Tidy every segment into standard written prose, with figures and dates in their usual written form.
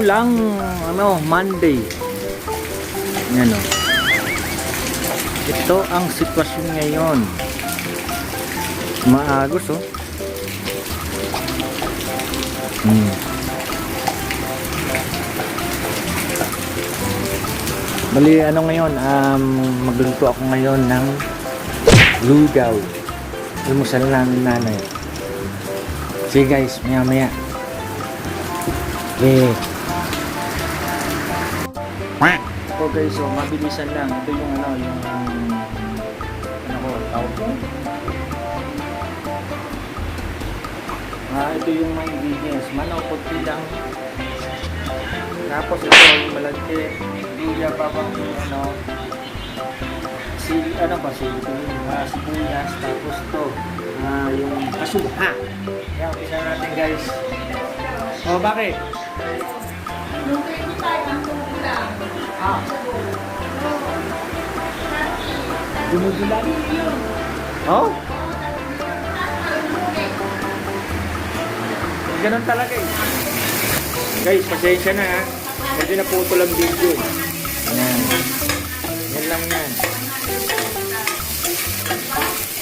maulang Monday. Yan o. Ito ang sitwasyon ngayon. Maagos oh. Bali ngayon, magluluto ako ngayon ng lugaw. Almusal namin nanay. Sige guys, maya maya. Okay. So guys, so mabilisan lang. Ito yung tawag ko. Ito yung mga ingredients. Manaw, puti lang. Tapos ito yung malagkit. Luya, babang sibuyas. Tapos ito, yung kasuha. Yan, umpisa natin guys. Oh, bakit? Dumudulan? Oh? Ganun talaga eh. Guys, pasensya na ha. Medyo naputol ang video. Yan. Yan lang yan.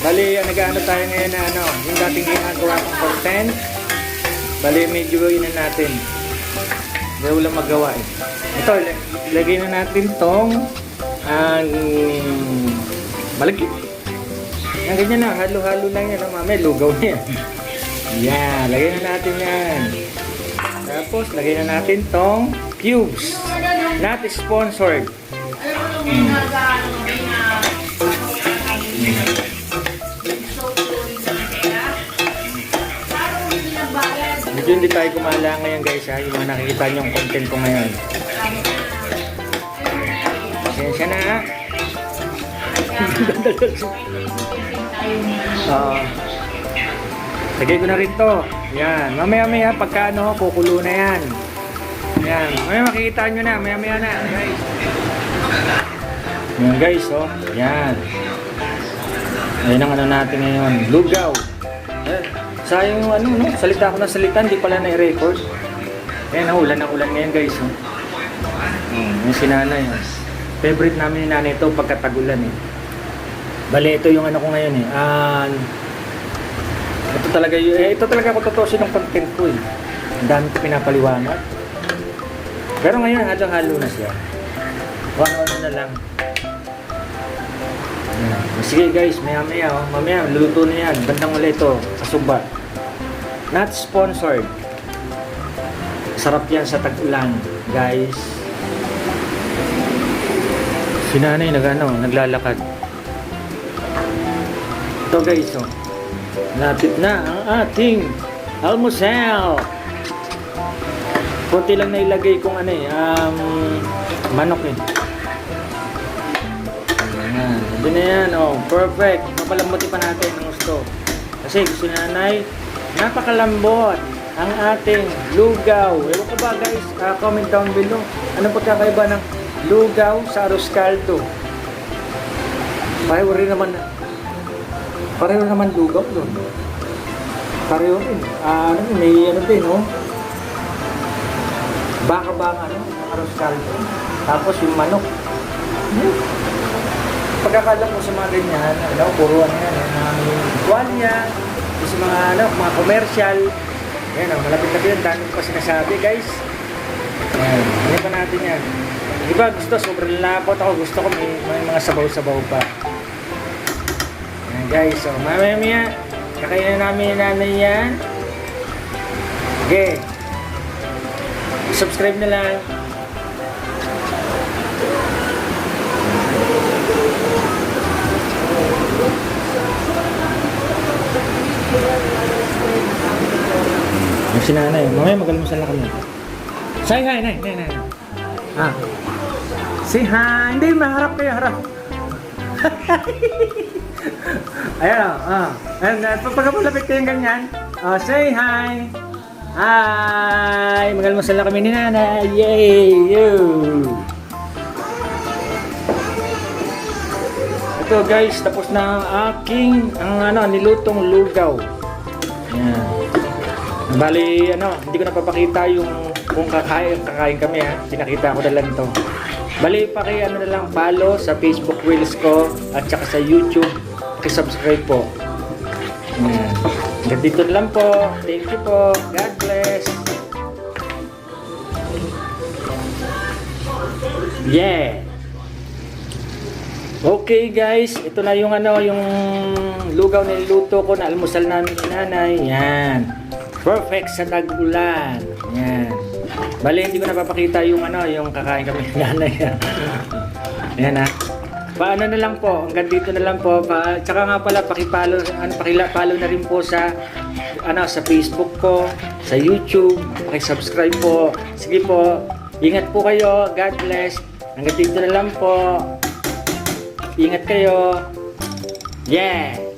Bali, nag-ano tayo ngayon na yung dating ginagawa kong content. Bali, medyo gawin na natin. Hindi walang magawa eh. Ito, ilagay na natin tong malagkit. Yan, ganyan na. Halo-halo lang yan. Mamaya, lugaw na yan. Yan, lagay na natin yan. Tapos, lagay na natin tong cubes. Not sponsored. Medyo hindi tayo kumala ngayon guys ha. Yung mga nakikita niyong content ko ngayon. Pasensya na ha. Lagay ko na rin to. Yan. Mamaya pagka kukulo na yan. Yan. Mamaya makikita nyo na. Mamaya na guys. Yan guys oh. Yan. Ayun ang natin ngayon. Lugaw. Sayang yung salita ako ng salita, hindi pala na-record. Ayan, ulan ngayon guys. Yung sinanay. Favorite namin ni nanay ito pagkatagulan eh. Bale, ito yung ko ngayon eh. Ito talaga ako totosin ng content ko eh. Ang dami ko pinapaliwanag. Pero ngayon, halo-halo na siya. Ano na lang. Ayan. Sige guys, mamaya luluto na yan. Bandang ulit ito, kasuba. Not sponsored. Sarap yan sa tag-ulan, guys. Si nanay naglalakad. Ito guys, oh. Lapit na ang ating almusal. Kunti lang na ilagay kong manok eh. Ayan, doon na yan, oh. Perfect. Mapalambutin pa natin ng gusto. Kasi gusto ni nanay, napakalambot ang ating lugaw. Ewan ko ba guys, comment down below. Ano po kakaiba ng lugaw sa arroz caldo? Pareho naman lugaw doon. Pareho rin. May din, no? Baka-baka, arroz caldo. Tapos yung manok. Pagkakalam ko sa mga ganyan, puro yan, tuwalya, sa mga commercial. Ayan, malapit-lapit yan, dami ko pa sinasabi, guys. Ayan, pa natin yan. Iba gusto, sobrang lapot ako. Gusto ko may mga sabaw-sabaw pa. Ayan, guys. So, mamaya, kakainin namin yung nanay yan. Okay. Subscribe na lang. Yung si nanay, mamaya mag-almusal na kami. Say hi, nay. Say hi. Hindi, maharap kayo, harap. Ayan, pagkapalapit kayong ganyan, say hi. Hi. Mag-almusal na kami ni nanay. Yay! Ito guys, tapos na ang aking nilutong lugaw. Ayan. Bali, hindi ko napapakita yung kung kakain kami ha. Pinakita ko na lang to. Bali pa kay ano na lang, follow sa Facebook Reels ko at saka sa YouTube. Subscribe po. Ayan. Hanggang dito na lang po. Thank you po. God bless. Yeah. Okay guys, ito na yung ano, yung lugaw na niluto ko na almusal namin ni nanay. Yan. Perfect sa tag-ulan. Yan. Bali, hindi ko napapakita yung ano, yung kakain kami ni nanay. Yan ha. Paano na lang po, hanggang dito na lang po. Tsaka nga pala, pakipalo na rin po sa ano, sa Facebook ko, sa YouTube, pakisubscribe po. Sige po, ingat po kayo. God bless. Hanggang dito na lang po. Ingat kayo. Yeah!